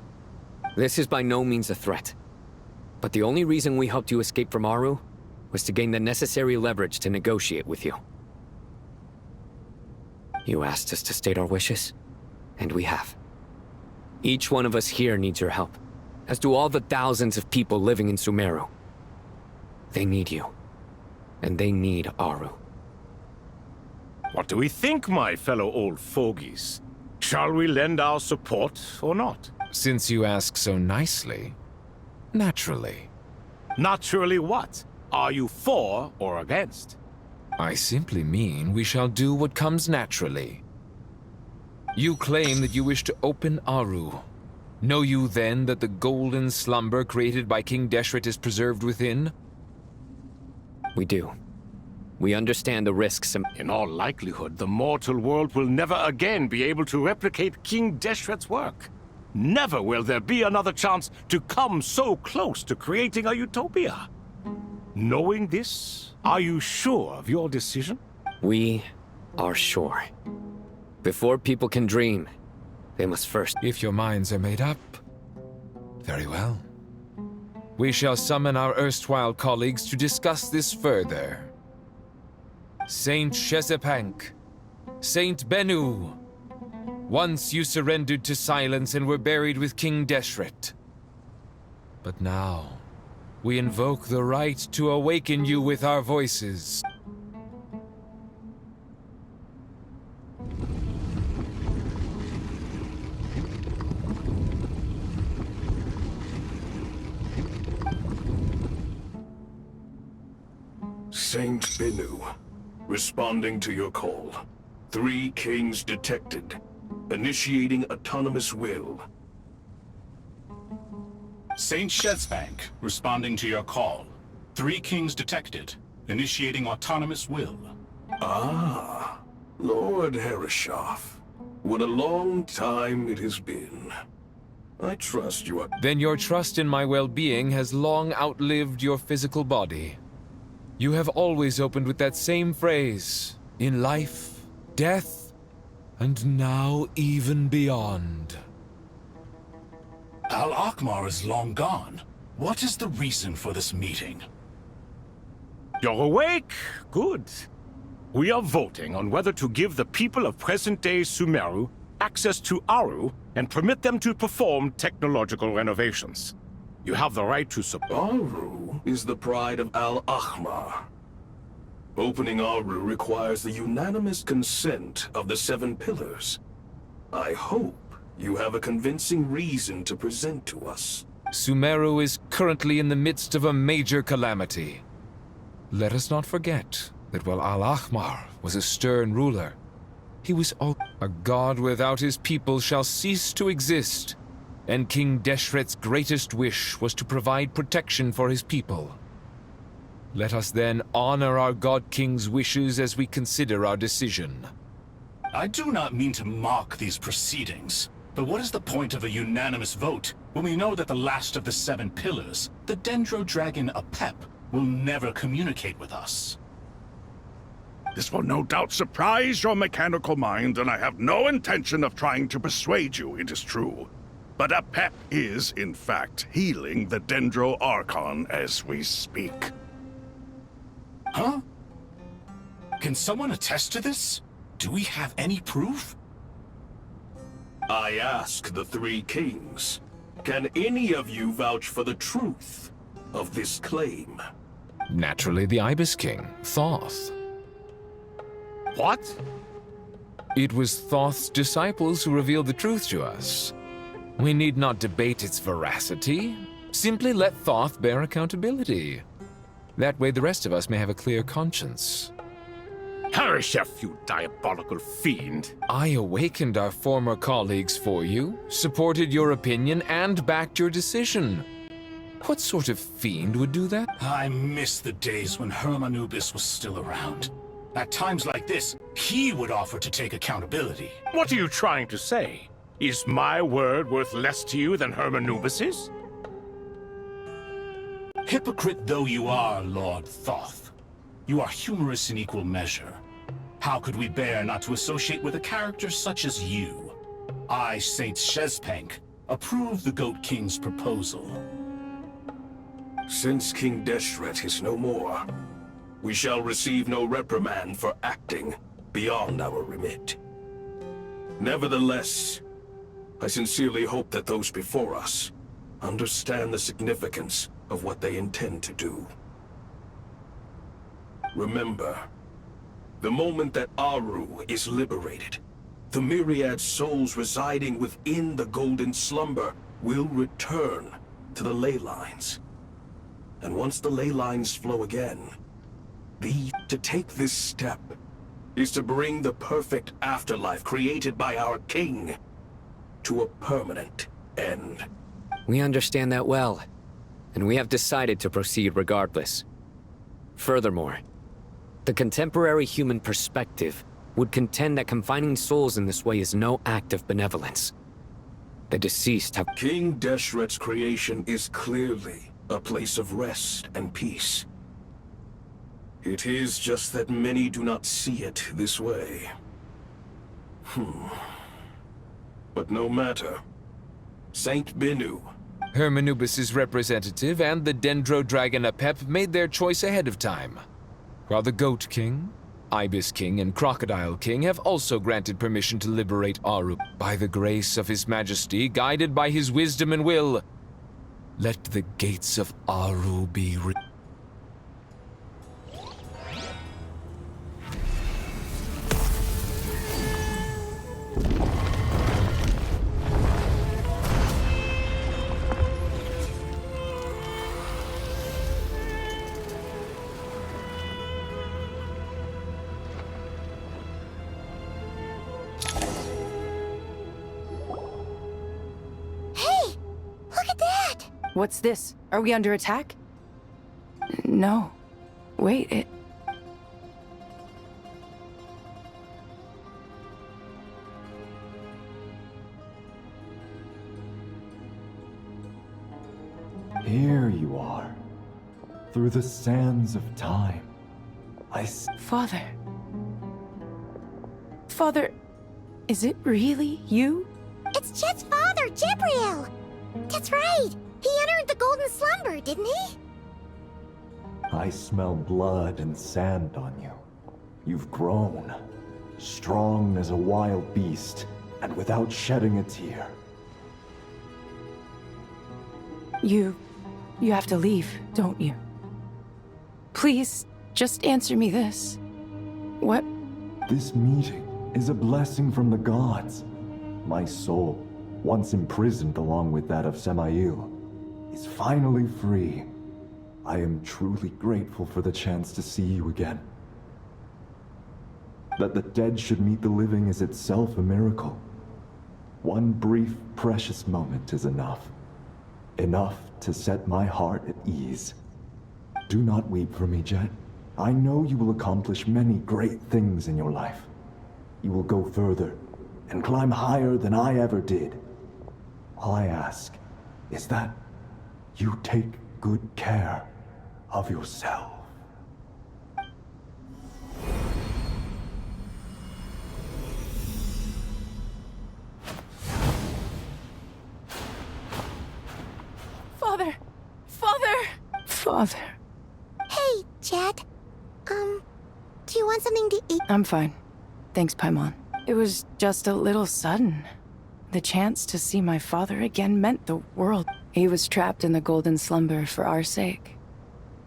Speaker 18: This is by no means a threat. But the only reason we helped you escape from Aru was to gain the necessary leverage to negotiate with you. You asked us to state our wishes, and we have. Each one of us here needs your help, as do all the thousands of people living in Sumeru. They need you, and they need Aru.
Speaker 9: What do we think, my fellow old fogies? Shall we lend our support or not?
Speaker 21: Since you ask so nicely, naturally.
Speaker 9: Naturally what? Are you for or against?
Speaker 21: I simply mean we shall do what comes naturally. You claim that you wish to open Aru. Know you then that the golden slumber created by King Deshret is preserved within?
Speaker 18: We do. We understand the risks and...
Speaker 9: In all likelihood, the mortal world will never again be able to replicate King Deshret's work. Never will there be another chance to come so close to creating a utopia. Knowing this, are you sure of your decision?
Speaker 18: We are sure. Before people can dream, they must first...
Speaker 21: If your minds are made up, very well. We shall summon our erstwhile colleagues to discuss this further. Saint Shezepank, Saint Bennu, once you surrendered to silence and were buried with King Deshret. But now, we invoke the right to awaken you with our voices.
Speaker 20: Saint Binu, responding to your call. 3 kings detected. Initiating autonomous will.
Speaker 4: Saint Shezbank, responding to your call. 3 kings detected. Initiating autonomous will.
Speaker 20: Ah, Lord Herreshoff. What a long time it has been. I trust you are...
Speaker 21: Then your trust in my well-being has long outlived your physical body. You have always opened with that same phrase, in life, death, and now even beyond.
Speaker 4: Al-Akmar is long gone. What is the reason for this meeting?
Speaker 9: You're awake? Good. We are voting on whether to give the people of present-day Sumeru access to Aru and permit them to perform technological renovations. You have the right to support...
Speaker 20: Aru is the pride of Al-Ahmar. Opening Aru requires the unanimous consent of the 7 pillars. I hope you have a convincing reason to present to us.
Speaker 21: Sumeru is currently in the midst of a major calamity. Let us not forget that while Al-Ahmar was a stern ruler, he was a god without his people shall cease to exist, and King Deshret's greatest wish was to provide protection for his people. Let us then honor our God King's wishes as we consider our decision.
Speaker 4: I do not mean to mock these proceedings, but what is the point of a unanimous vote when we know that the last of the 7 pillars, the Dendro Dragon Apep, will never communicate with us?
Speaker 20: This will no doubt surprise your mechanical mind, and I have no intention of trying to persuade you it is true. But Apep is, in fact, healing the Dendro Archon as we speak.
Speaker 4: Huh? Can someone attest to this? Do we have any proof?
Speaker 20: I ask the 3 kings, can any of you vouch for the truth of this claim?
Speaker 21: Naturally, the Ibis King, Thoth.
Speaker 9: What?
Speaker 21: It was Thoth's disciples who revealed the truth to us. We need not debate its veracity. Simply let Thoth bear accountability. That way the rest of us may have a clear conscience.
Speaker 9: Herreshoff, you diabolical fiend!
Speaker 21: I awakened our former colleagues for you, supported your opinion, and backed your decision. What sort of fiend would do that?
Speaker 4: I miss the days when Hermanubis was still around. At times like this, he would offer to take accountability.
Speaker 9: What are you trying to say? Is my word worth less to you than Hermanubis's?
Speaker 4: Hypocrite though you are, Lord Thoth, you are humorous in equal measure. How could we bear not to associate with a character such as you? I, Saint Shezpank, approve the Goat King's proposal.
Speaker 20: Since King Deshret is no more, we shall receive no reprimand for acting beyond our remit. Nevertheless, I sincerely hope that those before us understand the significance of what they intend to do. Remember, the moment that Aru is liberated, the myriad souls residing within the Golden Slumber will return to the ley lines. And once the ley lines flow again, to take this step is to bring the perfect afterlife created by our king to a permanent end.
Speaker 18: We understand that well, and we have decided to proceed regardless. Furthermore, the contemporary human perspective would contend that confining souls in this way is no act of benevolence. The deceased have...
Speaker 20: King Deshret's creation is clearly a place of rest and peace. It is just that many do not see it this way. But no matter. Saint Binu.
Speaker 21: Hermanubis' representative and the Dendro Dragon Apep made their choice ahead of time, while the Goat King, Ibis King, and Crocodile King have also granted permission to liberate Aru. By the grace of His Majesty, guided by his wisdom and will, let the gates of Aru be
Speaker 6: What's this? Are we under attack? No. Wait, it...
Speaker 11: Here you are. Through the sands of time.
Speaker 6: Father. Father, is it really you?
Speaker 1: It's Jet's father, Jibriel! That's right! He entered the Golden Slumber, didn't he?
Speaker 11: I smell blood and sand on you. You've grown. Strong as a wild beast, and without shedding a tear.
Speaker 6: You have to leave, don't you? Please, just answer me this. What?
Speaker 11: This meeting is a blessing from the gods. My soul, once imprisoned along with that of Semail, is finally free. I am truly grateful for the chance to see you again. That the dead should meet the living is itself a miracle. One brief, precious moment is enough. Enough to set my heart at ease. Do not weep for me, Jet. I know you will accomplish many great things in your life. You will go further and climb higher than I ever did. All I ask is that you take good care of yourself.
Speaker 6: Father! Father! Father.
Speaker 1: Hey, Jet. Do you want something to eat?
Speaker 6: I'm fine. Thanks, Paimon. It was just a little sudden. The chance to see my father again meant the world. He was trapped in the Golden Slumber for our sake.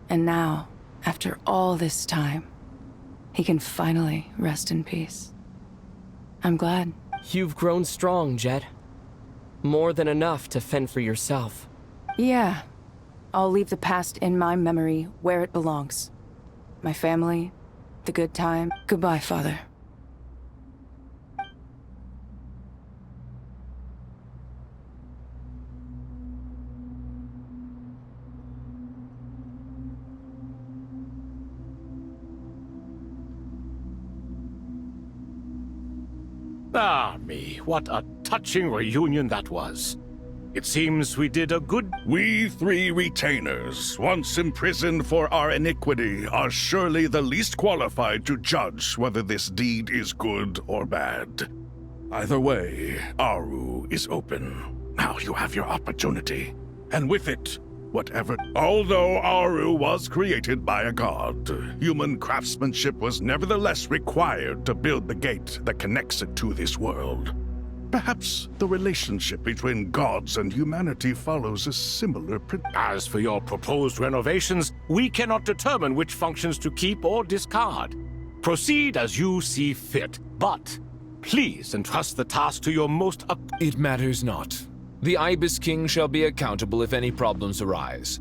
Speaker 6: And now, after all this time, he can finally rest in peace. I'm glad.
Speaker 22: You've grown strong, Jet. More than enough to fend for yourself.
Speaker 6: Yeah. I'll leave the past in my memory where it belongs. My family, the good time. Goodbye, Father.
Speaker 9: Ah, me, what a touching reunion that was. It seems we did a good...
Speaker 23: We three retainers, once imprisoned for our iniquity, are surely the least qualified to judge whether this deed is good or bad. Either way, Aru is open. Now you have your opportunity. And with it, whatever... Although Aru was created by a god, human craftsmanship was nevertheless required to build the gate that connects it to this world. Perhaps the relationship between gods and humanity follows a similar principle.
Speaker 9: As for your proposed renovations, we cannot determine which functions to keep or discard. Proceed as you see fit, but please entrust the task to your most...
Speaker 21: It matters not. The Ibis King shall be accountable if any problems arise.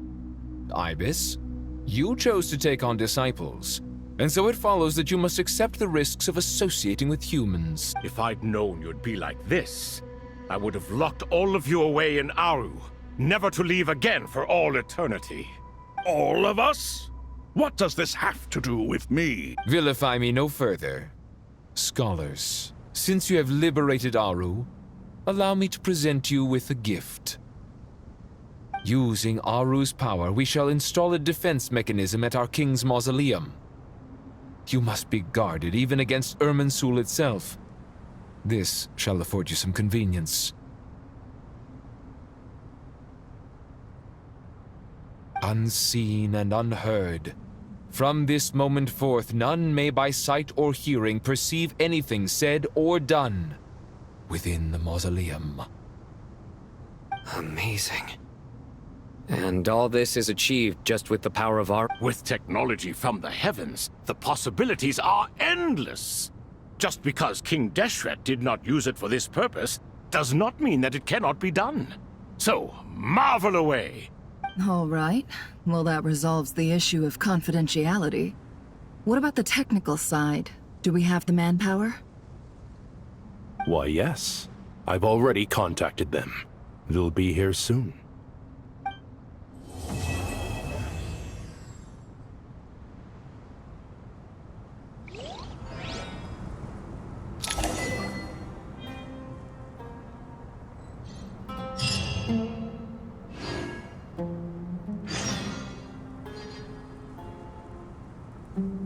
Speaker 21: Ibis, you chose to take on disciples, and so it follows that you must accept the risks of associating with humans.
Speaker 9: If I'd known you'd be like this, I would have locked all of you away in Aru, never to leave again for all eternity.
Speaker 23: All of us? What does this have to do with me?
Speaker 21: Vilify me no further. Scholars, since you have liberated Aru, allow me to present you with a gift. Using Aru's power, we shall install a defense mechanism at our king's mausoleum. You must be guarded even against Irminsul itself. This shall afford you some convenience. Unseen and unheard, from this moment forth, none may by sight or hearing perceive anything said or done within the mausoleum.
Speaker 18: Amazing. And all this is achieved just with the power of our...
Speaker 9: With technology from the heavens, the possibilities are endless. Just because King Deshret did not use it for this purpose, does not mean that it cannot be done. So, marvel away!
Speaker 14: All right. Well, that resolves the issue of confidentiality. What about the technical side? Do we have the manpower?
Speaker 19: Why, yes. I've already contacted them. They'll be here soon.